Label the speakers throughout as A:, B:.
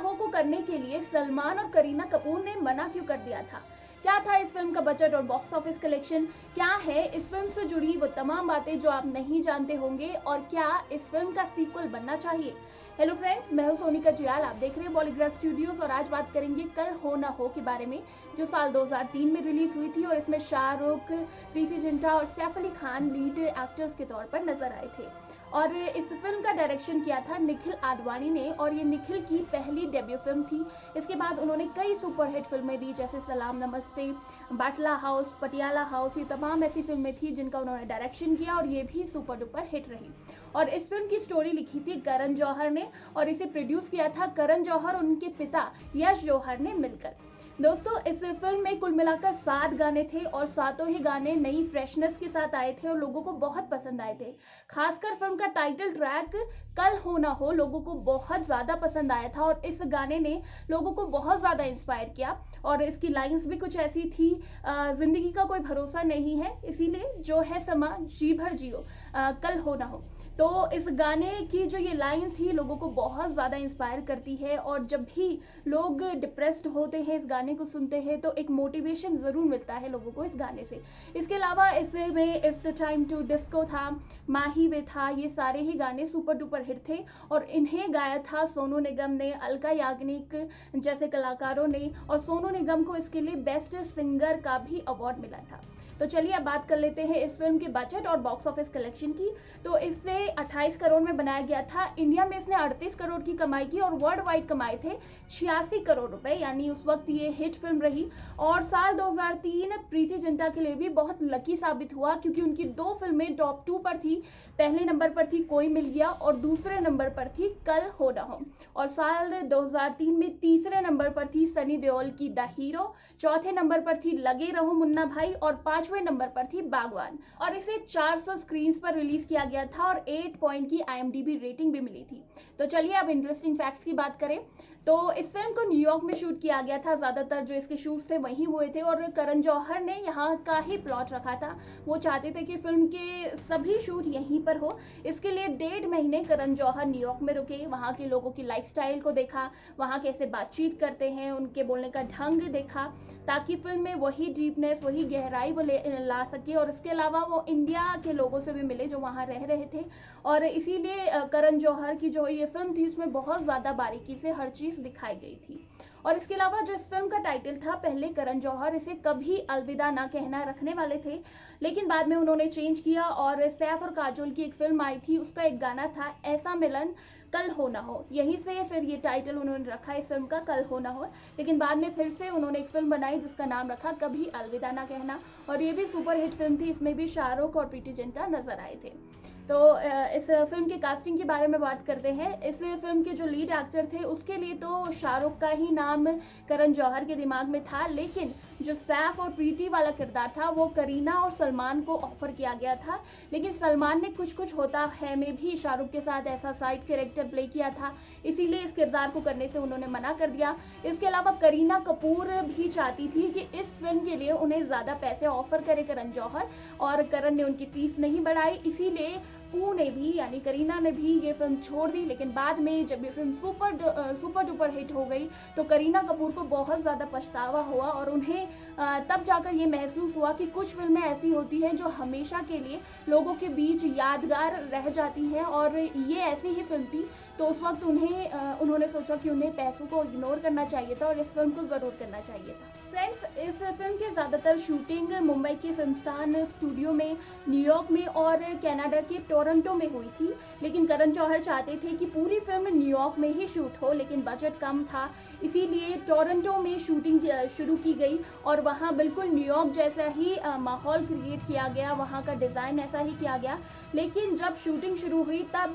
A: हो को करने के लिए सलमान और करीना कपूर ने मना क्यों कर दिया था? क्या था इस फिल्म का बजट और बॉक्स ऑफिस कलेक्शन? क्या है इस फिल्म से जुड़ी वो तमाम बातें जो आप नहीं जानते होंगे, और क्या इस फिल्म का सीक्वल बनना चाहिए? हेलो फ्रेंड्स, मैं हूं सोनिका जुयाल, आप देख रहे हैं बॉलीग्राफ स्टूडियोज और आज बात करेंगे कल हो ना हो के बारे में, जो साल 2003 में रिलीज हुई थी और इसमें शाहरुख, प्रीति जिंटा और सैफ अली खान लीड एक्टर्स के तौर पर नजर आए थे। और इस फिल्म का डायरेक्शन किया था निखिल आडवाणी ने और ये निखिल की पहली डेब्यू फिल्म थी। इसके बाद उन्होंने कई सुपरहिट फिल्में दी जैसे सलाम नमस्ते, बाटला हाउस, पटियाला हाउस, ये तमाम ऐसी फिल्में थी जिनका उन्होंने डायरेक्शन किया और ये भी सुपर डुपर हिट रही। और इस फिल्म की स्टोरी लिखी थी करण जौहर ने और इसे प्रोड्यूस किया था करण जौहर और उनके पिता यश जौहर ने मिलकर। दोस्तों, इस फिल्म में कुल मिलाकर 7 गाने थे और सातों ही गाने नई फ्रेशनेस के साथ आए थे और लोगों को बहुत पसंद आए थे। खासकर फिल्म का टाइटल ट्रैक कल हो ना हो लोगों को बहुत ज्यादा पसंद आया था और इस गाने ने लोगों को बहुत ज्यादा इंस्पायर किया। और इसकी लाइंस भी कुछ ऐसी थी, जिंदगी का कोई भरोसा नहीं है, इसीलिए जो है समा जी भर जियो, कल हो ना हो। तो इस गाने की जो ये लाइन थी लोगों को बहुत ज्यादा इंस्पायर करती है और जब भी लोग डिप्रेस्ड होते हैं इस गाने को सुनते हैं तो एक मोटिवेशन जरूर मिलता है लोगों को इस गाने से। इसके अलावा इसमें it's the time to disco था, माही वे था, ये सारे ही गाने सुपर डुपर हिट थे और इन्हें गाया था सोनू निगम ने, अलका याग्निक जैसे कलाकारों ने, और सोनू निगम को इसके लिए बेस्ट सिंगर का भी अवार्ड मिला था। तो चलिए अब बात कर लेते हैं इस फिल्म के बजट और बॉक्स ऑफिस कलेक्शन की। तो इससे 28 करोड़ में बनाया गया था। इंडिया में इसने 38 करोड़ की कमाई की और वर्ल्ड वाइड कमाए थे 86 करोड़ रुपए, यानी उस वक्त ये हिट फिल्म रही। और साल 2003 प्रीति जिंटा के लिए भी बहुत लकी साबित हुआ क्योंकि उनकी 2 फिल्में टॉप 2 पर थी। पहले नंबर पर थी कोई मिल गया और दूसरे नंबर पर थी कल हो ना हो। और साल 2003 में तीसरे नंबर पर थी सनी देओल की द हीरो, चौथे नंबर पर थी लगे रहो मुन्ना भाई और 5वें नंबर पर थी बागवान। और इसे 400 स्क्रीन्स पर रिलीज किया गया था और 8 पॉइंट की IMDb रेटिंग भी मिली थी। तो चलिए अब इंटरेस्टिंग फैक्ट्स की बात करें तो इस फिल्म को न्यूयॉर्क में शूट किया गया था। ज्यादातर जो इसके शूट्स थे वहीं हुए थे और करण जौहर ने यहाँ का ही प्लॉट रखा था। वो चाहते थे कि फिल्म के सभी शूट यहीं पर हो। इसके लिए 1.5 महीने करण जौहर न्यूयॉर्क में रुके, वहाँ के लोगों की लाइफस्टाइल को देखा, वहाँ कैसे बातचीत करते हैं, उनके बोलने का ढंग देखा, ताकि फिल्म में वही डीपनेस, वही गहराई वो ला सके। और इसके अलावा वो इंडिया के लोगों से भी मिले जो वहाँ रह रहे थे और इसीलिए करण जौहर की जो ये फिल्म थी उसमें बहुत ज्यादा बारीकी से हर चीज दिखाई गई थी। और इसके अलावा जो इस फिल्म का टाइटल था, पहले करण जौहर इसे कभी अलविदा ना कहना रखने वाले थे, लेकिन बाद में उन्होंने चेंज किया और सैफ और काजोल की एक फिल्म आई थी, उसका एक गाना था ऐसा मिलन कल हो ना हो, यहीं से फिर ये टाइटल उन्होंने रखा इस फिल्म का कल हो ना हो। लेकिन बाद में फिर से उन्होंने एक फिल्म बनाई जिसका नाम रखा कभी अलविदा ना कहना और ये भी सुपर हिट फिल्म थी। इसमें भी शाहरुख और प्रीति जिंटा नजर आए थे। तो इस फिल्म की कास्टिंग के बारे में बात करते हैं। इस फिल्म के जो लीड एक्टर थे उसके लिए तो शाहरुख का ही नाम करण जौहर के दिमाग में था, लेकिन जो सैफ और प्रीति वाला किरदार था वो करीना और सलमान को ऑफर किया गया था। लेकिन सलमान ने कुछ कुछ होता है में भी शाहरुख के साथ ऐसा साइड कैरेक्टर प्ले किया था, इसीलिए इस किरदार को करने से उन्होंने मना कर दिया। इसके अलावा करीना कपूर भी चाहती थी कि इस फिल्म के लिए उन्हें ज्यादा पैसे ऑफर करे करण जौहर, और करण ने उनकी फीस नहीं बढ़ाई, इसीलिए पू ने भी यानी करीना ने भी ये फिल्म छोड़ दी। लेकिन बाद में जब ये फिल्म सुपर डुपर हिट हो गई तो करीना कपूर को बहुत ज्यादा पछतावा हुआ और उन्हें तब जाकर ये महसूस हुआ कि कुछ फिल्में ऐसी होती हैं जो हमेशा के लिए लोगों के बीच यादगार रह जाती हैं और ये ऐसी ही फिल्म थी। तो उस वक्त उन्होंने सोचा कि उन्हें पैसों को इग्नोर करना चाहिए था और इस फिल्म को जरूर करना चाहिए था। फ्रेंड्स, इस फिल्म की ज्यादातर शूटिंग मुंबई के फिल्मस्तान स्टूडियो में, न्यूयॉर्क में और कनाडा के टोरंटो में हुई थी। लेकिन करण जौहर चाहते थे कि पूरी फिल्म न्यूयॉर्क में ही शूट हो, लेकिन बजट कम था, इसीलिए टोरंटो में शूटिंग शुरू की गई और वहाँ बिल्कुल न्यूयॉर्क जैसा ही माहौल क्रिएट किया गया, वहाँ का डिजाइन ऐसा ही किया गया। लेकिन जब शूटिंग शुरू हुई तब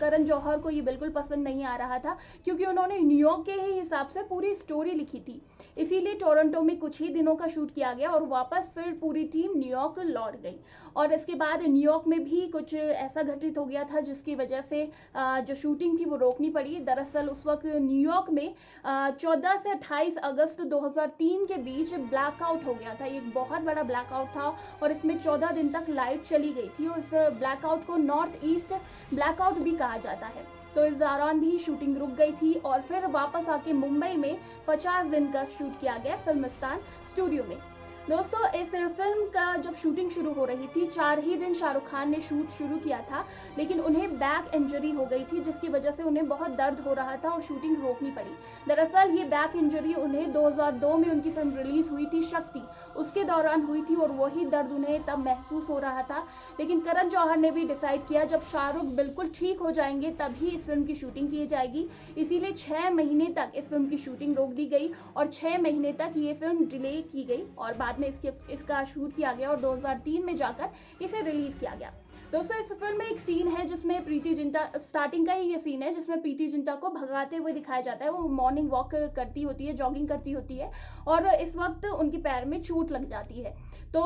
A: करण जौहर को ये बिल्कुल पसंद नहीं आ रहा था क्योंकि उन्होंने न्यूयॉर्क के ही हिसाब से पूरी स्टोरी लिखी थी। इसीलिए टोरंटो में कुछ ही दिनों का शूट किया गया और वापस फिर पूरी टीम न्यूयॉर्क लौट गई। और इसके बाद न्यूयॉर्क में भी कुछ ऐसा घटित हो गया था जिसकी वजह से जो शूटिंग थी वो रोकनी पड़ी। दरअसल उस वक्त न्यूयॉर्क में 14 से 28 अगस्त 2003 के बीच ब्लैकआउट हो गया था। ये एक बहुत बड़ा ब्लैकआउट था और इसमें 14 दिन तक लाइट चली गई थी और इस ब्लैकआउट को नॉर्थ ईस्ट ब्लैकआउट भी कहा जाता है। तो इस दौरान भी शूटिंग रुक गई थी और फिर वापस आके मुंबई में 50 दिन का शूट किया गया फिल्मिस्तान स्टूडियो में। दोस्तों, इस फिल्म का जब शूटिंग शुरू हो रही थी 4 ही दिन शाहरुख खान ने शूट शुरू किया था, लेकिन उन्हें बैक इंजरी हो गई थी जिसकी वजह से उन्हें बहुत दर्द हो रहा था और शूटिंग रोकनी पड़ी। दरअसल ये बैक इंजरी उन्हें 2002 में उनकी फिल्म रिलीज हुई थी शक्ति, उसके दौरान हुई थी और वही दर्द उन्हें तब महसूस हो रहा था। लेकिन करण जौहर ने भी डिसाइड किया जब शाहरुख बिल्कुल ठीक हो जाएंगे तभी इस फिल्म की शूटिंग की जाएगी, इसीलिए 6 महीने तक इस फिल्म की शूटिंग रोक दी गई और 6 महीने तक ये फिल्म डिले की गई और बाद में इसका शूट किया गया और 2003 में जाकर इसे रिलीज किया गया। दोस्तों, इस फिल्म में एक सीन है जिसमें प्रीति जिंटा, स्टार्टिंग का ही ये सीन है जिसमें प्रीति जिंटा को भगाते हुए दिखाया जाता है। वो मॉर्निंग वॉक करती होती है, जॉगिंग करती होती है और इस वक्त उनके पैर में चोट लग जाती है। तो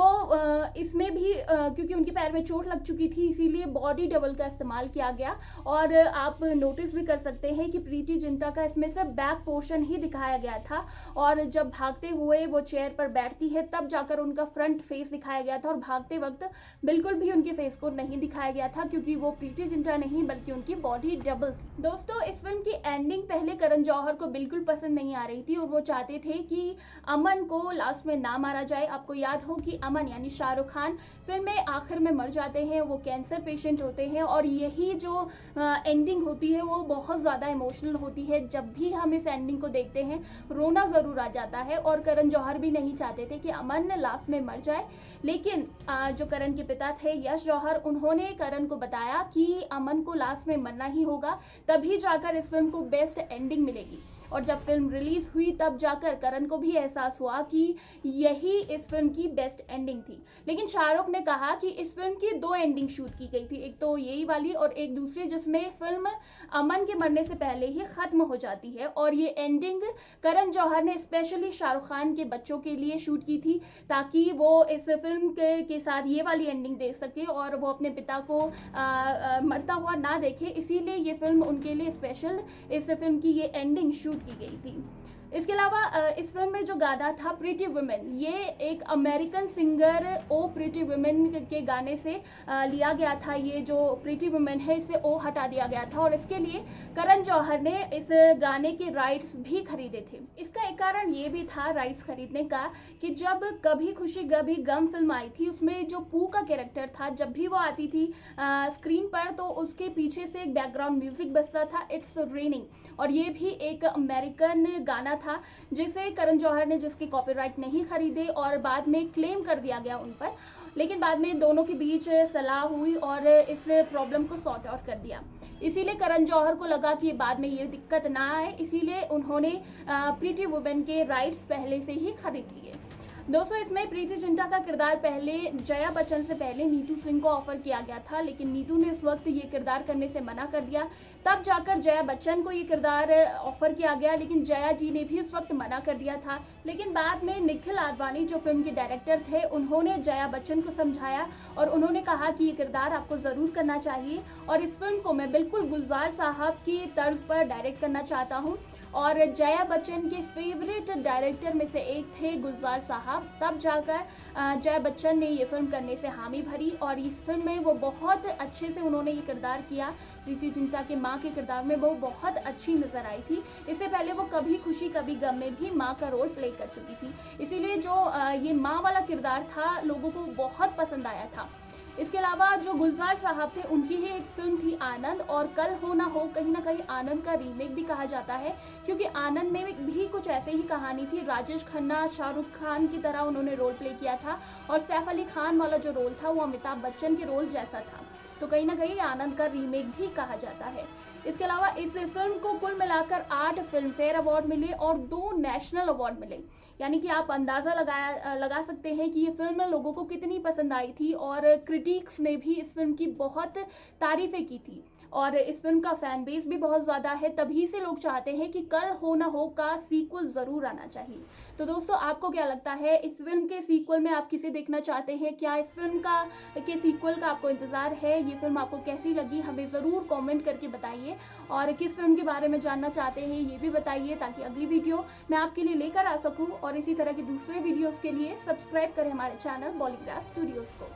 A: इसमें भी क्योंकि उनके पैर में चोट लग चुकी थी इसीलिए बॉडी डबल का इस्तेमाल किया गया और आप नोटिस भी कर सकते हैं कि प्रीति जिंटा का इसमें से बैक पोर्शन ही दिखाया गया था और जब भागते हुए वो चेयर पर बैठती है तब जाकर उनका फ्रंट फेस दिखाया गया था और भागते वक्त बिल्कुल भी उनके फेस को नहीं दिखाया गया था क्योंकि वो प्रीति जिंटा नहीं बल्कि उनकी बॉडी डबल थी। दोस्तों, इस फिल्म की एंडिंग पहले करण जौहर को बिल्कुल पसंद नहीं आ रही थी और वो चाहते थे कि अमन को लास्ट में ना मारा जाए। आपको याद हो कि अमन यानी शाहरुख खान फिल्म में आखिर में मर जाते हैं, वो कैंसर पेशेंट होते हैं और यही जो एंडिंग होती है वो बहुत ज्यादा इमोशनल होती है। जब भी हम इस एंडिंग को देखते हैं रोना जरूर आ जाता है और करण जौहर भी नहीं चाहते थे कि अमन लास्ट में मर जाए। लेकिन जो करण के पिता थे यश जौहर, उन्होंने करण को बताया कि अमन को लास्ट में मरना ही होगा, तभी जाकर इस फिल्म को बेस्ट एंडिंग मिलेगी। और जब फिल्म रिलीज हुई तब जाकर करण को भी एहसास हुआ कि यही इस फिल्म की बेस्ट एंडिंग थी। लेकिन शाहरुख ने कहा कि इस फिल्म की 2 एंडिंग शूट की गई थी, एक तो यही वाली और एक दूसरी जिसमें फिल्म अमन के मरने से पहले ही खत्म हो जाती है और ये एंडिंग करण जौहर ने स्पेशली शाहरुख खान के बच्चों के लिए शूट की थी ताकि वो इस फिल्म के साथ ये वाली एंडिंग देख सके और वो अपने पिता को मरता हुआ ना देखे, इसीलिए ये फिल्म उनके लिए स्पेशल इस फिल्म की ये एंडिंग शूट की गई थी। इसके अलावा इस फिल्म में जो गाना था प्रीटी वुमेन, ये एक अमेरिकन सिंगर ओ प्रीटी वुमेन के गाने से लिया गया था। ये जो प्रीटी वुमेन है इसे ओ हटा दिया गया था और इसके लिए करण जौहर ने इस गाने के राइट्स भी खरीदे थे। इसका एक कारण ये भी था राइट्स खरीदने का कि जब कभी खुशी कभी गम फिल्म आई थी उसमें जो पू का कैरेक्टर था, जब भी वो आती थी स्क्रीन पर तो उसके पीछे से एक बैकग्राउंड म्यूजिक बजता था, इट्स रेनिंग, और ये भी एक अमेरिकन गाना था जिसे करण जौहर ने जिसके कॉपीराइट नहीं खरीदे और बाद में क्लेम कर दिया गया उन पर। लेकिन बाद में दोनों के बीच सलाह हुई और इस प्रॉब्लम को सॉर्ट आउट कर दिया। इसीलिए करण जौहर को लगा कि बाद में ये दिक्कत ना आए, इसीलिए उन्होंने प्रीटी वुमेन के राइट्स पहले से ही खरीद लिए। दोस्तों, इसमें प्रीति जिंटा का किरदार पहले जया बच्चन से पहले नीतू सिंह को ऑफर किया गया था, लेकिन नीतू ने उस वक्त ये किरदार करने से मना कर दिया। तब जाकर जया बच्चन को ये किरदार ऑफर किया गया, लेकिन जया जी ने भी उस वक्त मना कर दिया था। लेकिन बाद में निखिल आडवाणी जो फिल्म के डायरेक्टर थे उन्होंने जया बच्चन को समझाया और उन्होंने कहा कि ये किरदार आपको जरूर करना चाहिए और इस फिल्म को मैं बिल्कुल गुलजार साहब की तर्ज पर डायरेक्ट करना चाहता हूँ। और जया बच्चन के फेवरेट डायरेक्टर में से एक थे गुलजार साहब। तब जाकर जया बच्चन ने ये फिल्म करने से हामी भरी और इस फिल्म में वो बहुत अच्छे से उन्होंने ये किरदार किया। प्रीति जिंटा के माँ के किरदार में वो बहुत अच्छी नजर आई थी। इससे पहले वो कभी खुशी कभी गम में भी माँ का रोल प्ले कर चुकी थी, इसीलिए जो ये माँ वाला किरदार था लोगों को बहुत पसंद आया था। इसके अलावा जो गुलजार साहब थे उनकी ही एक फिल्म थी आनंद, और कल हो ना हो कहीं ना कहीं आनंद का रीमेक भी कहा जाता है क्योंकि आनंद में भी कुछ ऐसे ही कहानी थी। राजेश खन्ना शाहरुख खान की तरह उन्होंने रोल प्ले किया था और सैफ अली खान वाला जो रोल था वो अमिताभ बच्चन के रोल जैसा था, तो कहीं ना कहीं आनंद का रीमेक भी कहा जाता है। इसके अलावा इस फिल्म को कुल मिलाकर 8 फिल्म फेयर अवार्ड मिले और 2 नेशनल अवार्ड मिले, यानी कि आप अंदाजा लगा सकते हैं कि ये फिल्म लोगों को कितनी पसंद आई थी और क्रिटिक्स ने भी इस फिल्म की बहुत तारीफें की थी और इस फिल्म का फैन बेस भी बहुत ज्यादा है। तभी से लोग चाहते हैं कि कल हो ना हो का सीक्वल जरूर आना चाहिए। तो दोस्तों, आपको क्या लगता है इस फिल्म के सीक्वल में आप किसे देखना चाहते हैं? क्या इस फिल्म के सीक्वल का आपको इंतजार है? ये फिल्म आपको कैसी लगी हमें जरूर कमेंट करके बताइए और किस फिल्म के बारे में जानना चाहते हैं ये भी बताइए ताकि अगली वीडियो मैं आपके लिए लेकर आ सकूं। और इसी तरह के दूसरे वीडियोस के लिए सब्सक्राइब करें हमारे चैनल बॉलीग्राफ स्टूडियोज को।